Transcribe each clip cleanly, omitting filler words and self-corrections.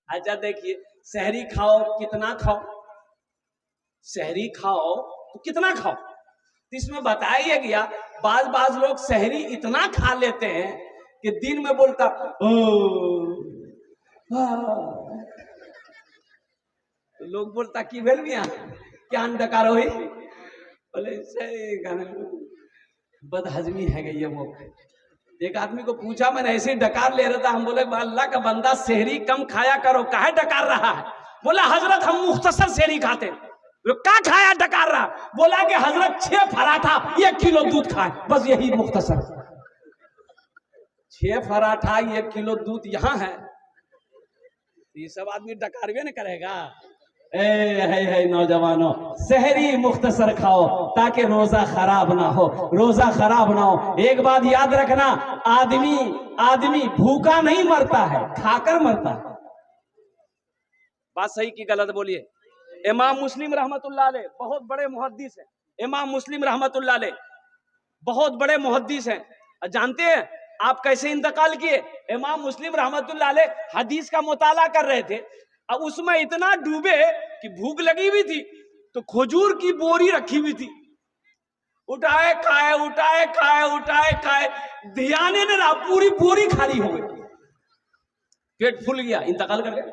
अच्छा देखिए, सहरी खाओ कितना खाओ, सहरी खाओ तो कितना खाओ, तो इसमें बताया गया बाज लोग सहरी इतना खा लेते हैं कि दिन में बोलता ओ तो लोग बोलता कि भेल मिया क्या अंधकार हो, बोले बदहजमी है गई ये मुख। एक आदमी को पूछा, मैंने ऐसे ही डकार ले रहा था, हम बोले अल्लाह का बंदा सहरी कम खाया करो, काहे डकार रहा है? बोला हजरत हम मुख्तसर सहरी खाते। क्या खाया डकार रहा? बोला कि हजरत 6 पराठा 1 किलो दूध खाए, बस यही मुख्तसर। 6 पराठा 1 किलो दूध यहाँ है, ये सब आदमी डकारवे न करेगा। है नौजवानों, सहरी मुख्तसर खाओ ताकि रोजा खराब ना हो, रोजा खराब ना हो। एक बात याद रखना, आदमी भूखा नहीं मरता है, खाकर मरता है। बात सही की गलत बोलिए? इमाम मुस्लिम रहमतुल्लाह अलैह बहुत बड़े मुहद्दिस हैं, इमाम मुस्लिम रहमतुल्लाह अलैह बहुत बड़े मुहद्दिस हैं। जानते हैं आप कैसे इंतकाल किए? इमाम मुस्लिम रहमतुल्लाह अलैह हदीस का मुताला कर रहे थे, अब उसमें इतना डूबे कि भूख लगी हुई थी, तो खजूर की बोरी रखी हुई थी, उठाए खाए उठाए खाए उठाए खाए, ध्यान ही नहीं रहा, पूरी बोरी खाली हो गई, पेट फूल गया, इंतकाल कर गया।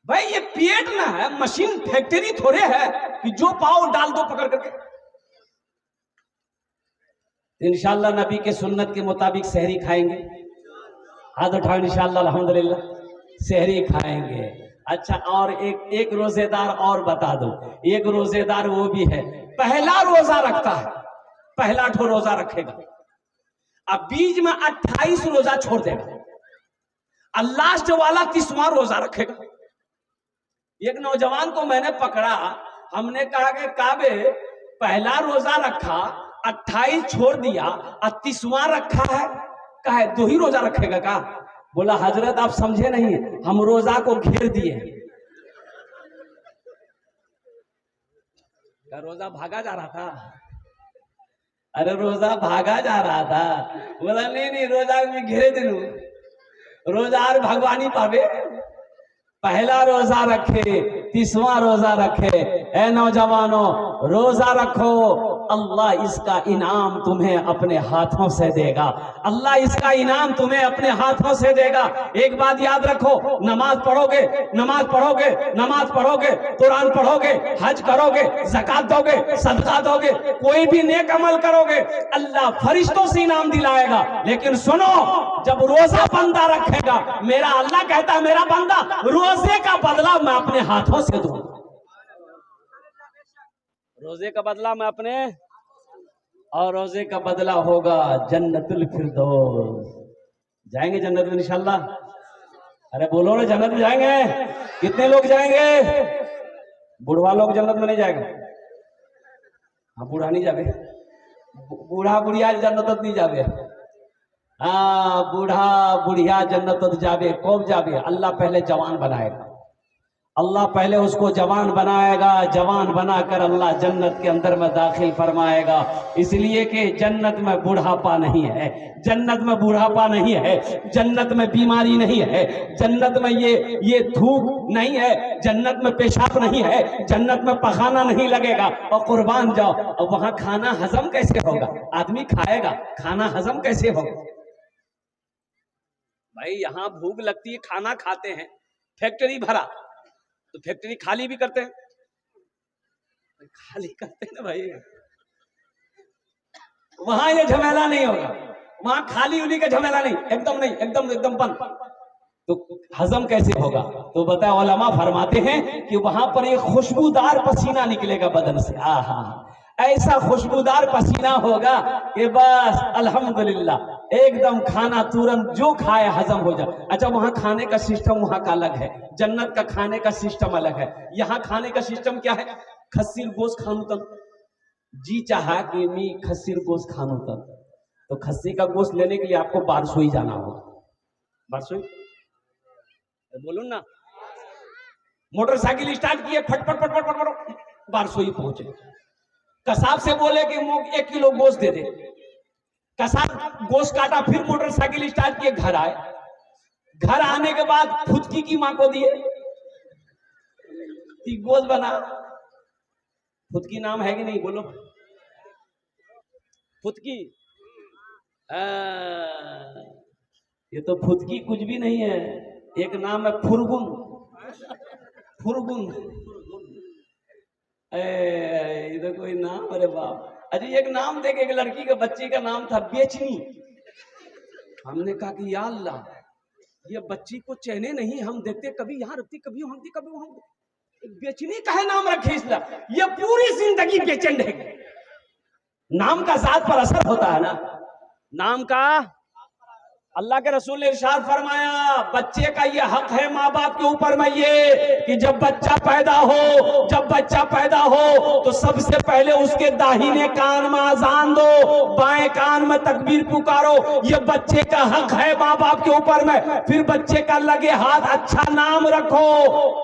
भाई ये पेट ना है, मशीन फैक्ट्री थोड़े है कि जो पाओ डाल दो पकड़ करके। इंशाअल्लाह नबी के सुन्नत के मुताबिक सहरी खाएंगे, हाथ उठाओ इंशाअल्लाह, अल्हम्दुलिल्लाह सहरी खाएंगे। अच्छा, और एक रोजेदार और बता दो, एक रोजेदार वो भी है पहला रोजा रखता है, पहला ठो रोजा रखेगा, अब बीच में 28 रोजा छोड़ देगा, और लास्ट वाला 30वां रोजा रखेगा। एक नौजवान को मैंने पकड़ा, हमने कहा कि काबे पहला रोजा रखा, 28 छोड़ दिया और 30वां रखा है, कहा 2 ही रोजा रखेगा का? बोला हजरत आप समझे नहीं, हम रोजा को घेर दिए। रोजा भागा जा रहा था, अरे रोजा भागा जा रहा था। बोला नहीं रोजा में घेरे दिनू, रोजा और भगवानी पावे, पहला रोजा रखे 30वां रोजा रखे। ए नौजवानों, रोजा रखो, अल्लाह इसका इनाम तुम्हें अपने हाथों से देगा, अल्लाह इसका इनाम तुम्हें अपने हाथों से देगा। एक बात याद रखो, नमाज पढ़ोगे, नमाज पढ़ोगे, नमाज पढ़ोगे, कुरान पढ़ोगे, हज करोगे, ज़कात दोगे, सदका दोगे, कोई भी नेक अमल करोगे, अल्लाह फरिश्तों से इनाम दिलाएगा। लेकिन सुनो, जब रोजा बंदा रखेगा, मेरा अल्लाह कहता है मेरा बंदा रोजे का बदला मैं अपने हाथों से दूंगा, रोजे का बदला मैं अपने, और रोजे का बदला होगा जन्नतुल फिरदौस। जाएंगे जन्नत में इंशाअल्लाह? अरे बोलो ना, जन्नत में जाएंगे? कितने लोग जाएंगे? बुढ़वा लोग जन्नत में नहीं जाएगा? हाँ, बूढ़ा नहीं जावे, बूढ़ा बुढ़िया जन्नत नहीं जावे। हाँ, बूढ़ा बुढ़िया जन्नत जावे। कब जावे? अल्लाह पहले जवान बनाएगा, अल्लाह पहले उसको जवान बनाएगा, जवान बनाकर अल्लाह जन्नत के अंदर में दाखिल फरमाएगा। इसलिए कि जन्नत में बुढ़ापा नहीं है, जन्नत में बुढ़ापा नहीं है, जन्नत में बीमारी नहीं है, जन्नत में ये धूप नहीं है, जन्नत में पेशाब नहीं है, जन्नत में पखाना नहीं लगेगा। और कुर्बान जाओ, और वहां खाना हजम कैसे होगा? आदमी खाएगा, खाना हजम कैसे होगा? भाई यहाँ भूख लगती है, खाना खाते हैं, फैक्ट्री भरा तो फैक्ट्री खाली भी करते हैं, खाली करते हैं ना भाई, वहां ये झमेला नहीं होगा, वहां खाली उली का झमेला नहीं, एकदम नहीं, एकदम बंद, तो हजम कैसे होगा? तो बता, उलमा फरमाते हैं कि वहां पर एक खुशबूदार पसीना निकलेगा बदन से, आहा, ऐसा खुशबूदार पसीना होगा कि बस अल्हम्दुलिल्लाह एकदम खाना तुरंत जो खाए हजम हो जाए। अच्छा, वहां खाने का सिस्टम वहां का अलग है, जन्नत का खाने का सिस्टम अलग है। यहाँ खाने का सिस्टम क्या है? खस्सीर गोश्त खानू तक जी चाहा कि मी खस्सीर गोश्त खानू तक, तो खस्सी का गोश्त लेने के लिए आपको बारसोई जाना होगा। बारसोई बोलू ना, मोटरसाइकिल स्टार्ट किए, फटफट फटफट फटफट बारसोई पहुंचे, कसाब से बोले कि 1 किलो गोश्त दे दे, कसाब गोश्त काटा, फिर मोटरसाइकिल स्टार्ट किए, घर आए, घर आने के बाद फुदकी की माँ को दिए, गोद बना। फुदकी नाम है कि नहीं, बोलो। फुदकी, ये तो फुदकी कुछ भी नहीं है, एक नाम है फुरगुन। फुरगुन, ये तो कोई नाम, अरे बाप। अजी एक नाम देखे, एक लड़की के बच्ची का नाम था बेचनी। हमने कहा कि या अल्लाह, ये बच्ची को चैने नहीं, हम देखते कभी यहाँ रखती, कभी वहां रखती, कभी वहां, बेचनी का है नाम रखे इसलिए, ये पूरी जिंदगी बेचैन रहेगी। नाम का जात पर असर होता है ना, नाम का। अल्लाह के रसूल ने इरशाद फरमाया, बच्चे का ये हक है माँ बाप के ऊपर में ये कि जब बच्चा पैदा हो तो सबसे पहले उसके दाहिने कान में अजान दो, बाएं कान में तकबीर पुकारो। ये बच्चे का हक है माँ बाप के ऊपर में। फिर बच्चे का लगे हाथ अच्छा नाम रखो।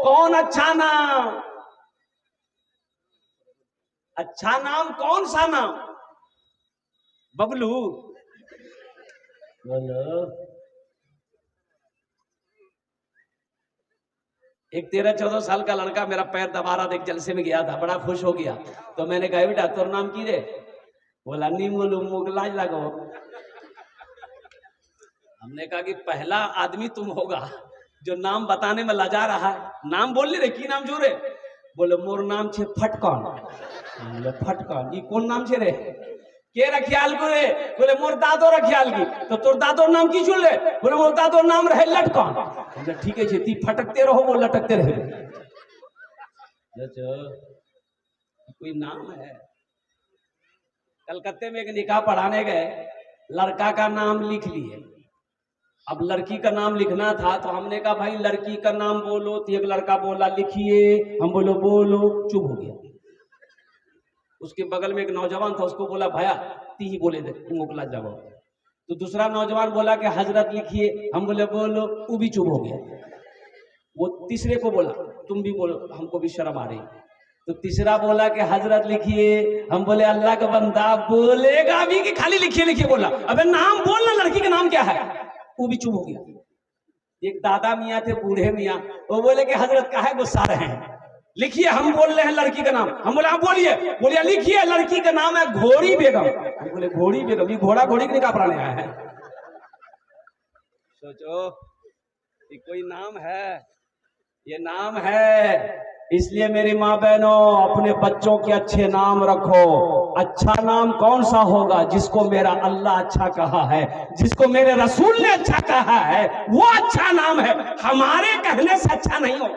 कौन अच्छा नाम? अच्छा नाम कौन सा नाम? बबलू, बोलो। एक 13-14 साल का लड़का मेरा पैर दबा रहा था, एक जलसे में गया था, बड़ा खुश हो गया। तो मैंने कहा बेटा तोर नाम की रे? बोला नीमू मुगलाज लगो। हमने कहा कि पहला आदमी तुम होगा जो नाम बताने में लजा रहा है। नाम बोल रे, की नाम जो रे? बोले मोर नाम छे फटकन। बोले फटकन, ये कौन नाम छे रे? के रखियाल को रे? बोले मोर दादो रखियाल की। तो तोर दादोर नाम की चुन ले? बोले मोर दादोर नाम रहे लटकन। बोले ठीक है, ती फटकते रहो, वो लटकते रहे। कोई नाम है। कलकत्ते में एक निकाह पढ़ाने गए, लड़का का नाम लिख लिए। अब लड़की का नाम लिखना था तो हमने कहा भाई लड़की का नाम बोलो। तो एक लड़का बोला लिखिए, हम बोलो बोलो, चुप हो गया। उसके बगल में एक नौजवान था, उसको बोला भैया ती ही बोले दे, मुकला जाओ। तो दूसरा नौजवान बोला कि हजरत लिखिए, हम बोले बोलो, वो भी चुप हो गया। वो तीसरे को बोला तुम भी बोलो, हमको भी शर्म आ रही। तो तीसरा बोला कि हजरत लिखिए, हम बोले अल्लाह का बंदा बोलेगा भी कि खाली लिखिए लिखिए बोला। अबे नाम बोलना, लड़की का नाम क्या है? वो भी चुप हो गया। एक दादा मियाँ थे, बूढ़े मियाँ, वो बोले कि हजरत काहे गुस्सा रहे हैं, लिखिए, हम बोल रहे हैं लड़की का नाम। हम बोले आप बोलिए। बोलिए लिखिए, लड़की का नाम है घोड़ी बेगम। हम बोले घोड़ी बेगम, ये घोड़ा घोड़ी के निकाह पढ़ाने आया है? सोचो ये कोई नाम है? ये नाम है। इसलिए मेरी माँ बहनों, अपने बच्चों के अच्छे नाम रखो। अच्छा नाम कौन सा होगा? जिसको मेरा अल्लाह अच्छा कहा है, जिसको मेरे रसूल ने अच्छा कहा है, वो अच्छा नाम है। हमारे कहने से अच्छा नहीं हो।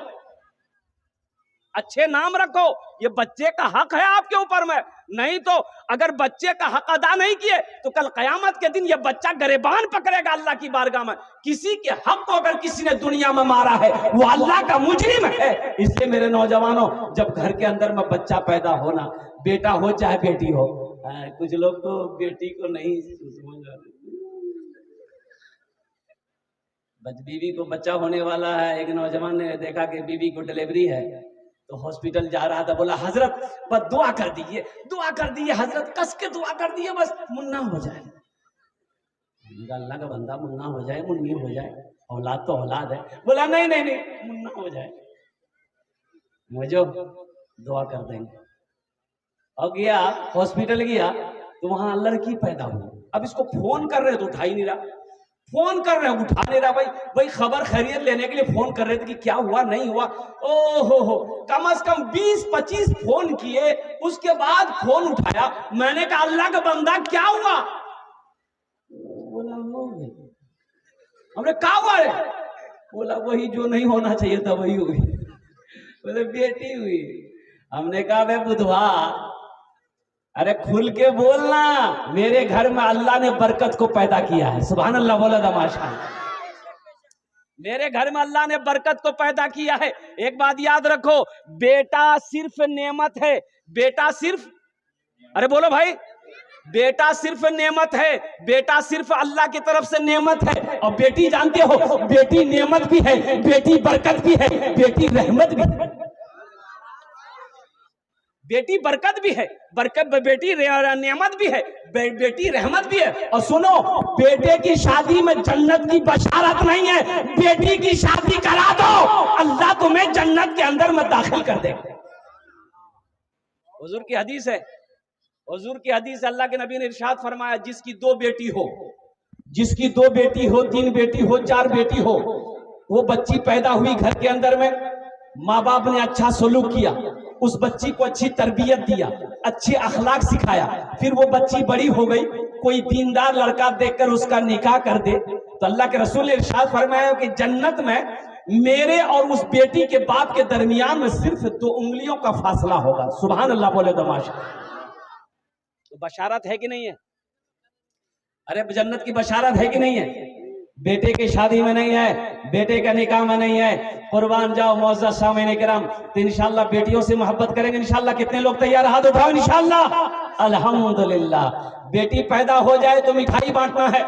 अच्छे नाम रखो, ये बच्चे का हक है आपके ऊपर में। नहीं तो अगर बच्चे का हक अदा नहीं किए तो कल कयामत के दिन ये बच्चा गरेबान पकड़ेगा अल्लाह की बारगाह में। किसी के हक को अगर किसी ने दुनिया में मारा है, वो अल्लाह का मुजरिम है। इसलिए मेरे नौजवानों, जब घर के अंदर में बच्चा पैदा होना, बेटा हो चाहे बेटी हो, कुछ लोग तो बेटी को नहीं बीवी को बच्चा होने वाला है। एक नौजवान ने देखा कि बीवी को डिलीवरी है, तो हॉस्पिटल जा रहा था, बोला हजरत बस दुआ कर दीजिए, दुआ कर दीजिए हजरत, कस के दुआ कर दीजिए, बस मुन्ना हो जाए। अल्लाह का बंदा मुन्ना हो जाए, मुन्नी हो जाए, औलाद तो औलाद है। बोला नहीं नहीं नहीं, मुन्ना हो जाए, मुझे दुआ कर देंगे। और गया हॉस्पिटल, गया तो वहां लड़की पैदा हुई। अब इसको फोन कर रहे तो उठा ही नहीं रहा, फोन कर रहे हैं उठा नहीं रहा। भाई खबर खैरियत लेने के लिए फोन कर रहे थे कि क्या हुआ नहीं हुआ। ओहो, कम से कम 20-25 फोन किए, उसके बाद फोन उठाया। मैंने कहा अल्लाह का बंदा क्या हुआ? बोला हो गई। हमने कहा हुआ है? बोला वही जो नहीं होना चाहिए था वही हुई। बोले बेटी हुई। हमने कहा भाई बुधवा, अरे खुल के बोलना, मेरे घर में अल्लाह ने बरकत को पैदा किया है। सुभान अल्लाह, बोला दमाशा। मेरे घर में अल्लाह ने बरकत को पैदा किया है। एक बात याद रखो, बेटा सिर्फ नेमत है। बेटा सिर्फ, अरे बोलो भाई, बेटा सिर्फ नेमत है। बेटा सिर्फ अल्लाह की तरफ से नेमत है। और बेटी जानते हो, बेटी नेमत भी है, बेटी बरकत भी है, बेटी रहमत भी है। बेटी बरकत भी है, बरकत बेटी नेमत भी है, बेटी रहमत भी है। और सुनो, बेटे की शादी में जन्नत की बशारत नहीं है, बेटी की शादी करा दो, अल्लाह तुम्हें जन्नत के अंदर में दाखिल कर दे। हुजूर की हदीस है, हुजूर की हदीस, अल्लाह के नबी ने इरशाद फरमाया, जिसकी 2 बेटी हो, जिसकी 2 बेटी हो, 3 बेटी हो, 4 बेटी हो, वो बच्ची पैदा हुई घर के अंदर में, माँ बाप ने अच्छा सलूक किया, उस बच्ची को अच्छी तरबियत दिया, अच्छे अखलाक सिखाया, फिर वो बच्ची बड़ी हो गई, कोई दीनदार लड़का देखकर उसका निकाह कर दे, तो अल्लाह के रसूल ने इरशाद फरमाया कि जन्नत में मेरे और उस बेटी के बाप के दरमियान में सिर्फ 2 उंगलियों का फासला होगा। सुभान अल्लाह बोले तो माशा। तो बशारत है कि नहीं है? अरे जन्नत की बशारत है कि नहीं है? बेटे की शादी में नहीं है, बेटे का निकाह में नहीं है, कुर्बान जाओ मुअज़्ज़ज़ सामीन किराम। तो इंशाअल्लाह बेटियों से मोहब्बत करेंगे इंशाअल्लाह। कितने लोग तैयार? हाथ उठाओ इंशाअल्लाह। अल्हम्दुलिल्लाह। बेटी पैदा हो जाए तो मिठाई बांटना है,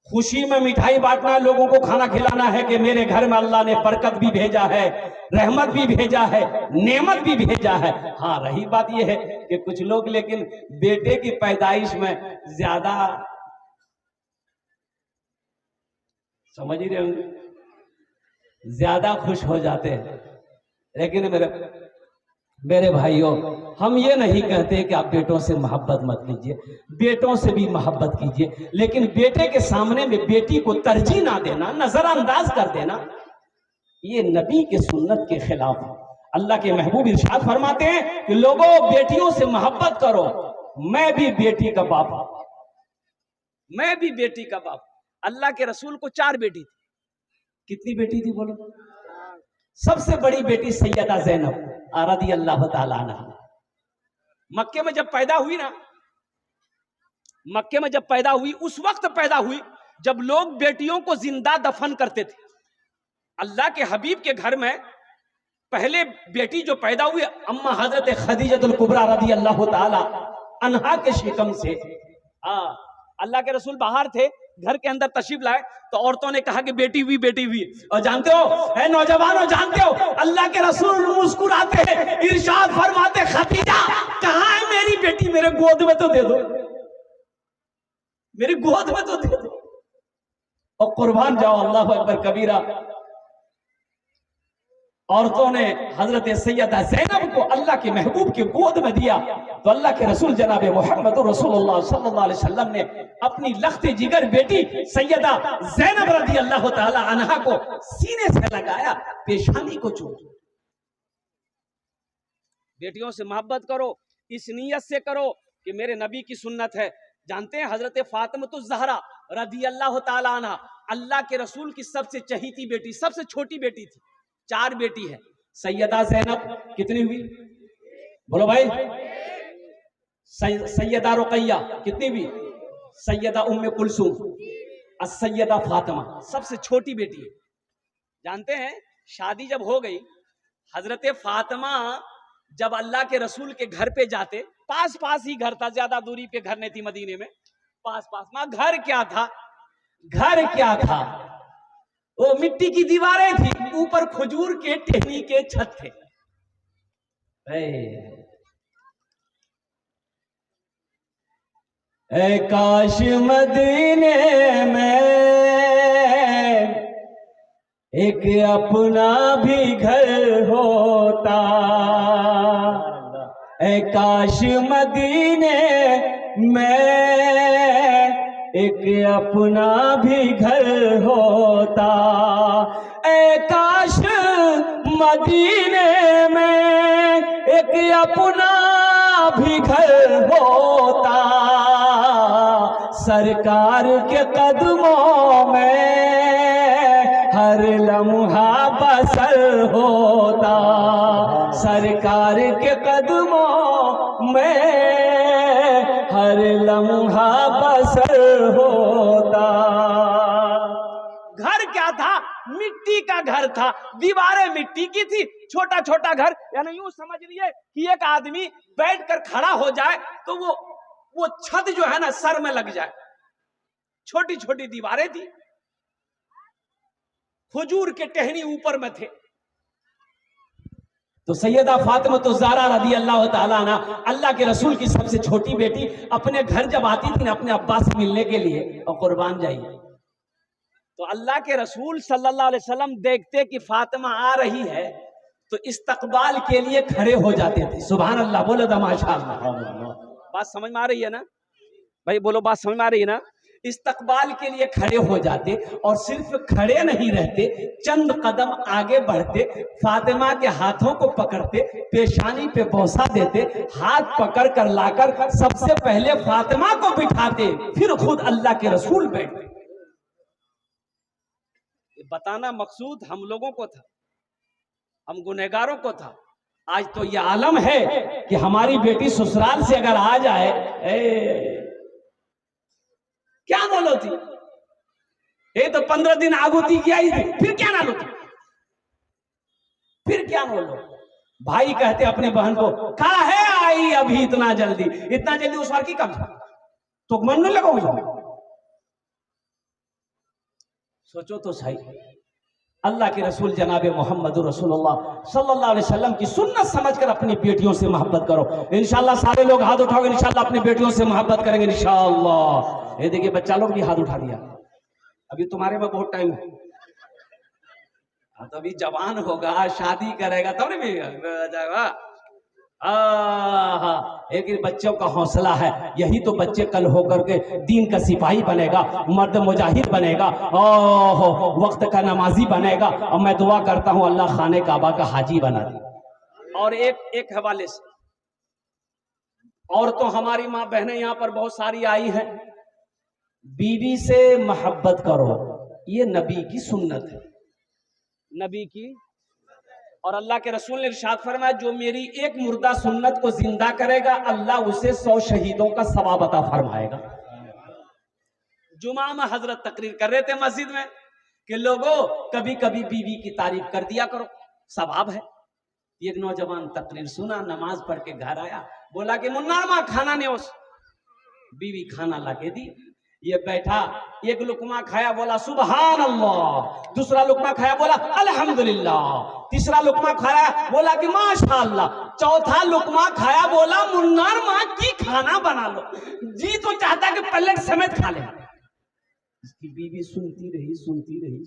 खुशी में मिठाई बांटना है, लोगों को खाना खिलाना है कि मेरे घर में अल्लाह ने बरकत भी भेजा है, रहमत भी भेजा है, नेमत भी भेजा है। हाँ, रही बात यह है कि कुछ लोग लेकिन बेटे की पैदाइश में ज्यादा, समझ ही रहे होंगे, ज्यादा खुश हो जाते हैं। लेकिन मेरे भाइयों, हम ये नहीं कहते कि आप बेटों से मोहब्बत मत कीजिए, बेटों से भी मोहब्बत कीजिए, लेकिन बेटे के सामने में बेटी को तरजीह ना देना, नजरअंदाज कर देना, ये नबी के सुन्नत के खिलाफ है। अल्लाह के महबूब इरशाद फरमाते हैं कि लोगों, बेटियों से मोहब्बत करो। मैं भी बेटी का बाप हूं, मैं भी बेटी का बाप। अल्लाह के रसूल को 4 बेटी थी। कितनी बेटी थी बोलो? सबसे बड़ी बेटी सैयदा ज़ैनब रज़ी अल्लाह ताला अन्हा। मक्के में जब पैदा हुई ना, मक्के में जब पैदा हुई, उस वक्त पैदा हुई जब लोग बेटियों को जिंदा दफन करते थे। अल्लाह के हबीब के घर में पहले बेटी जो पैदा हुई, अम्मा हजरत खदीजतुल कुबरा रज़ी अल्लाह ताला अन्हा के शिकम से। अल्लाह के रसूल बाहर थे, घर के अंदर तशरीफ लाए तो औरतों ने कहा कि बेटी हुई, बेटी हुई। और जानते हो, है नौजवानों, जानते हो अल्लाह के रसूल मुस्कुराते हैं, इरशाद फरमाते, खदीजा कहां है मेरी बेटी? मेरे गोद में तो दे दो, मेरी गोद में तो दे दो। और कुर्बान जाओ, अल्लाह अकबर कबीरा, औरतों ने हजरत सैयदा ज़ैनब को अल्लाह के महबूब के गोद में दिया। तो अल्लाह के रसूल जनाब मोहम्मद रसूलुल्लाह सल्लल्लाहु अलैहि वसल्लम ने अपनी लख्ते जिगर बेटी सैयदा ज़ैनब रज़ी अल्लाह ताला अन्हा को सीने से लगाया, पेशानी को चूमा। बेटियों से मोहब्बत करो, इस नीयत से करो कि मेरे नबी की सुन्नत है। जानते हैं हजरत फातिमा ज़हरा रज़ी अल्लाह ताला अन्हा अल्लाह के रसूल की सबसे चहीती बेटी, सबसे छोटी बेटी थी। 4 बेटी है। सैयदा ज़ैनब कितनी हुई बोलो भाई? सैयदा रुक़ैया कितनी हुई? सैयदा उम्मे कुलसूम, सैयदा फातिमा सबसे छोटी बेटी है। जानते हैं शादी जब हो गई, हजरत फातिमा जब अल्लाह के रसूल के घर पे जाते, पास पास ही घर था, ज्यादा दूरी पे घर नहीं थी मदीने में, पास पास में। घर क्या था? घर क्या था? वो मिट्टी की दीवारें थी, ऊपर खजूर के टहनी के छत थे। ऐ काश मदीने में एक अपना भी घर होता, ऐ काश मदीने में एक अपना भी घर होता, ऐ काश मदीने में एक अपना भी घर होता, सरकार के कदमों में हर लम्हा बसर होता, सरकार के कदमों में हर लम्हा बसर होता। घर क्या था? मिट्टी का घर था, दीवारें मिट्टी की थी, छोटा छोटा घर। यानी यूं समझ लीजिए कि एक आदमी बैठकर खड़ा हो जाए तो वो छत जो है ना सर में लग जाए। छोटी छोटी दीवारें थी, खजूर के टहनी ऊपर में थे। तो सैयदा फातिमा तो ज़हरा रज़ी अल्लाह ताला अन्हा, अल्लाह के रसूल की सबसे छोटी बेटी, अपने घर जब आती थी ना अपने अब्बा से मिलने के लिए, और कुर्बान जाइए, तो अल्लाह के रसूल सल्लल्लाहु अलैहि वसल्लम देखते कि फातिमा आ रही है तो इस्तकबाल के लिए खड़े हो जाते थे। सुभान अल्लाह, बोलो तो माशाअल्लाह। बात समझ में आ रही है ना भाई? बोलो, बात समझ में आ रही है ना? इस्तकबाल के लिए खड़े हो जाते, और सिर्फ खड़े नहीं रहते, चंद कदम आगे बढ़ते, फातिमा के हाथों को पकड़ते, पेशानी पे बोसा देते, हाथ पकड़ कर लाकर सबसे पहले फातिमा को बिठाते, फिर खुद अल्लाह के रसूल बैठते। बताना मकसूद हम लोगों को था, हम गुनहगारों को था। आज तो यह आलम है कि हमारी बेटी ससुराल से अगर आ जाए, क्या बोलो थी, ये तो 15 दिन आगुती की आई थी, फिर क्या ना लो थी, फिर क्या बोलो। भाई कहते अपने बहन को, कहा है आई अभी इतना जल्दी उस बार की कम था, तो मन में लगो जाओ। सोचो तो सही, अल्लाह के रसूल जनाबे मोहम्मद रसूलुल्लाह सल्लल्लाहु अलैहि वसल्लम की सुन्नत समझकर अपनी बेटियों से मोहब्बत करो। इंशाअल्लाह सारे लोग हाथ उठाओगे, इंशाअल्लाह अपनी बेटियों से मोहब्बत करेंगे इंशाअल्लाह। ये देखिए बच्चा लोग भी हाथ उठा दिया, अभी तुम्हारे में बहुत टाइम है, तो अभी जवान होगा, शादी करेगा तब नहीं जाएगा। एक बच्चों का हौसला है, यही तो बच्चे कल होकर के दीन का सिपाही बनेगा, मर्द मुजाहिद बनेगा, वक्त का नमाजी बनेगा। और मैं दुआ करता हूं अल्लाह खाने काबा का हाजी बना दे। और एक हवाले से, और तो हमारी माँ बहनें यहाँ पर बहुत सारी आई हैं, बीवी से मोहब्बत करो, ये नबी की सुन्नत है, नबी की। और अल्लाह के रसूल ने इरशाद फरमाया, जो मेरी एक मुर्दा सुन्नत को जिंदा करेगा, अल्लाह उसे 100 शहीदों का सवाब अता फरमाएगा। जुमा में हजरत तकरीर कर रहे थे मस्जिद में कि लोगों कभी कभी बीवी की तारीफ कर दिया करो, सवाब है। एक नौजवान तकरीर सुना, नमाज पढ़ के घर आया, बोला कि मुन्ना माँ खाना नहीं, उस बीवी खाना ला के दी, ये बैठा, एक लुकमा खाया, बोला सुभान अल्लाह, दूसरा लुकमा खाया, बोला अल्हम्दुलिल्लाह, तीसरा लुकमा खाया, बोला कि माशाअल्लाह, चौथा लुकमा खाया, बोला मुन्नार माँ की खाना बना लो, जी तो चाहता कि प्लेट समेत खा ले। इसकी बीवी सुनती रही,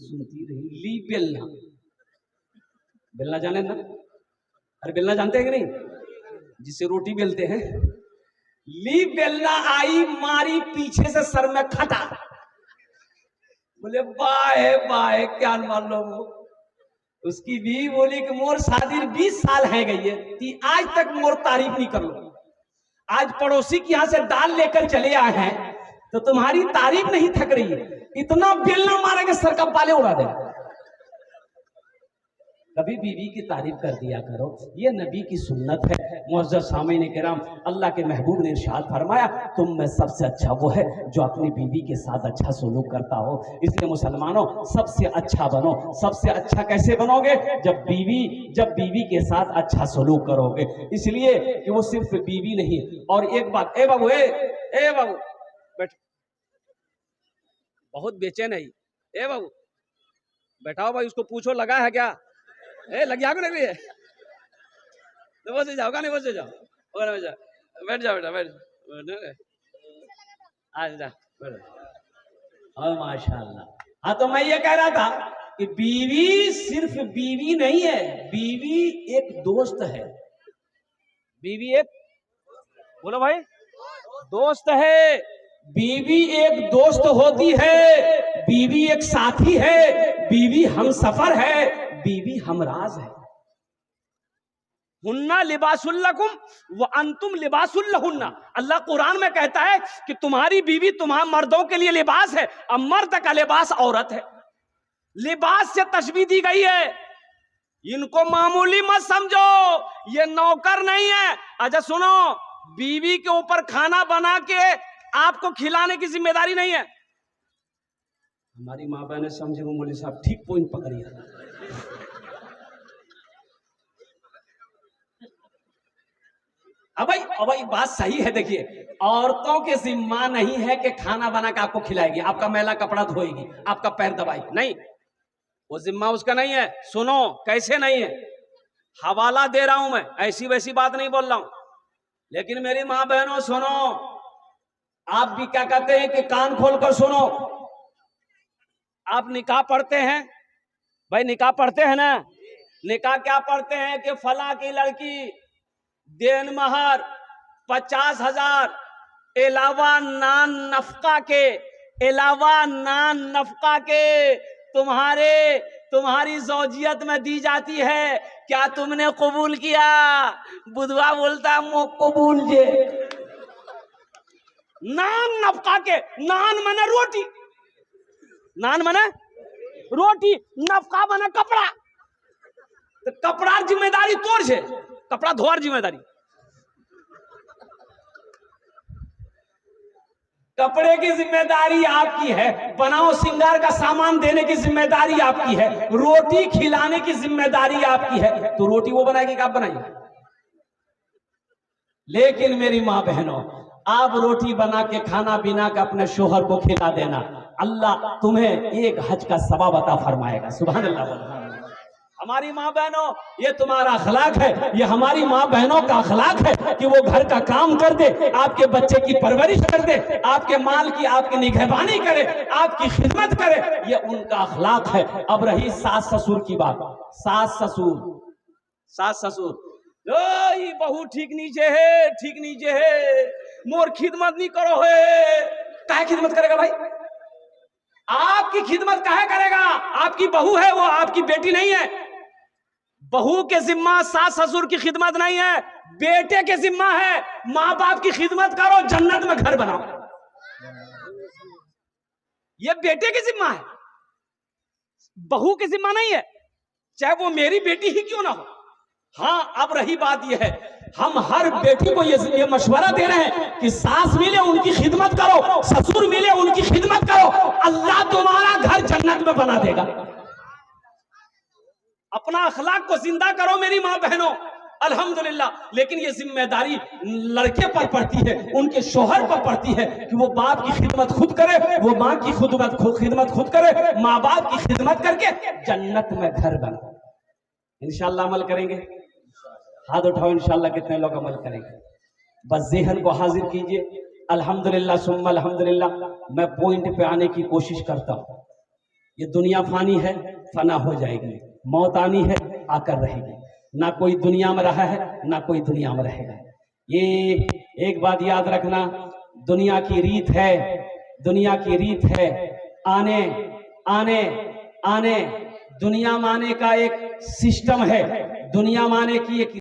ली बेलना, बेलना जाने ना? अरे बेलना जानते हैं कि नहीं, जिससे रोटी बेलते हैं, ली बेलना आई, मारी पीछे से सर में खटा, बोले बाए बाए, क्या मालूम। उसकी बीवी बोली कि मोर शादी 20 साल है गई है, आज तक मोर तारीफ नहीं कर लो, आज पड़ोसी के यहाँ से दाल लेकर चले आए हैं तो तुम्हारी तारीफ नहीं थक रही है, इतना बेलना मारेंगे सर का बाले उड़ा देंगे। कभी बीवी की तारीफ कर दिया करो, ये नबी की सुन्नत है। मुअज़्ज़ज़ सामीन किराम, अल्लाह के महबूब ने इरशाद फरमाया, तुम में सबसे अच्छा वो है जो अपनी बीवी के साथ अच्छा सलूक करता हो। इसलिए मुसलमानों सबसे अच्छा बनो। सबसे अच्छा कैसे बनोगे? जब बीवी के साथ अच्छा सलूक करोगे। इसलिए कि वो सिर्फ बीवी नहीं। और एक बात, ए बाबू बैठ, बहुत बेचैन है, ए बाबू बैठाओ भाई, उसको पूछो लगा है क्या? लग जाओगे ना, तो बस जाओगा नहीं, बस जाओ, बैठ जाओ बेटा, बैठ आज जा, माशाल्लाह। हाँ, तो मैं ये कह रहा था कि बीवी सिर्फ बीवी नहीं है, बीवी एक दोस्त है। बीवी एक, बोलो भाई, दोस्त है। बीवी एक दोस्त होती है, बीवी एक साथी है, बीवी हमसफर है, बीवी हमराज है। हुन्ना लिबासुल्लकुम व अंतुम लिबासुल्लहुन्ना। अल्लाह कुरान में कहता है कि तुम्हारी बीवी तुम्हारे मर्दों के लिए लिबास है, और मर्द का लिबास औरत है। लिबास से तशबीह दी गई है। इनको मामूली मत समझो, ये नौकर नहीं है। अच्छा सुनो, बीवी के ऊपर खाना बना के आपको खिलाने की जिम्मेदारी नहीं है। हमारी माँ बहने समझे, वो मौलवी साहब ठीक पॉइंट पकड़िए। अब भाई बात सही है। देखिए, औरतों के जिम्मा नहीं है कि खाना बना के आपको खिलाएगी, आपका मैला कपड़ा धोएगी, आपका पैर दबाएगी, नहीं, वो जिम्मा उसका नहीं है। सुनो कैसे नहीं है, हवाला दे रहा हूं मैं, ऐसी वैसी बात नहीं बोल रहा हूं। लेकिन मेरी मां बहनों सुनो, आप भी क्या कहते हैं कि कान खोलकर सुनो। आप निकाह पढ़ते हैं भाई, निकाह पढ़ते हैं ना। निकाह क्या पढ़ते हैं कि फला की लड़की देन महर 50,000 अलावा नान नफका के तुम्हारी जौजियत में दी जाती है। क्या तुमने कबूल किया? बुधवा बोलता है मो कबूल जे। नान नफका के, नान मने रोटी, नान मने रोटी, नफका मने कपड़ा। तो कपड़ा जिम्मेदारी तोड़ छे, कपड़ा धोर जिम्मेदारी। कपड़े की जिम्मेदारी आपकी है, बनाओ सिंगार का सामान देने की जिम्मेदारी आपकी है, रोटी खिलाने की जिम्मेदारी आपकी है। तो रोटी वो बनाएगी कि आप बनाइए? लेकिन मेरी मां बहनों, आप रोटी बना के खाना बिना के अपने शोहर को खिला देना, अल्लाह तुम्हें एक हज का सवाब अता फरमाएगा। सुभान अल्लाह। हमारी माँ बहनों, ये तुम्हारा अखलाक है, ये हमारी माँ बहनों का अखलाक है कि वो घर का काम कर दे, आपके बच्चे की परवरिश कर दे, आपके माल की आपकी निगहबानी करे, आपकी खिदमत करे। ये उनका अखलाक है। अब रही सास ससुर की बात। सास ससुर बहू ठीक नीचे है, मोर खिदमत नहीं करो है। काहे खिदमत करेगा भाई? आपकी खिदमत काहे करेगा? आपकी बहू है, वो आपकी बेटी नहीं है। बहू के जिम्मा सास ससुर की खिदमत नहीं है, बेटे के जिम्मा है। माँ बाप की खिदमत करो, जन्नत में घर बनाओ, ये बेटे के जिम्मा है, बहू के जिम्मा नहीं है, चाहे वो मेरी बेटी ही क्यों ना हो। हाँ, अब रही बात यह है, हम हर बेटी को ये मशवरा दे रहे हैं कि सास मिले उनकी खिदमत करो, ससुर मिले उनकी खिदमत करो, अल्लाह तुम्हारा घर जन्नत में बना देगा। अपना अखलाक को जिंदा करो मेरी मां बहनों, अल्हम्दुलिल्लाह। लेकिन ये जिम्मेदारी लड़के पर पड़ती है, उनके शोहर पर पड़ती है कि वो बाप की खिदमत खुद करे, वो माँ की खिदमत खुद करे, माँ बाप की खिदमत करके जन्नत में घर बना। इंशाअल्लाह अमल करेंगे? हाथ उठाओ, इंशाअल्लाह कितने लोग अमल करेंगे? बस ज़हन को हाजिर कीजिए। अल्हम्दुलिल्लाह सुम्मा अल्हम्दुलिल्लाह। मैं पॉइंट पे आने की कोशिश करता हूँ। ये दुनिया फानी है, फना हो जाएगी, मौत आनी है, आकर रहेगी। ना कोई दुनिया में रहा है, ना कोई दुनिया में रहेगा। ये एक बात याद रखना, दुनिया की रीत है आने दुनिया माने का एक सिस्टम है, दुनिया माने की एक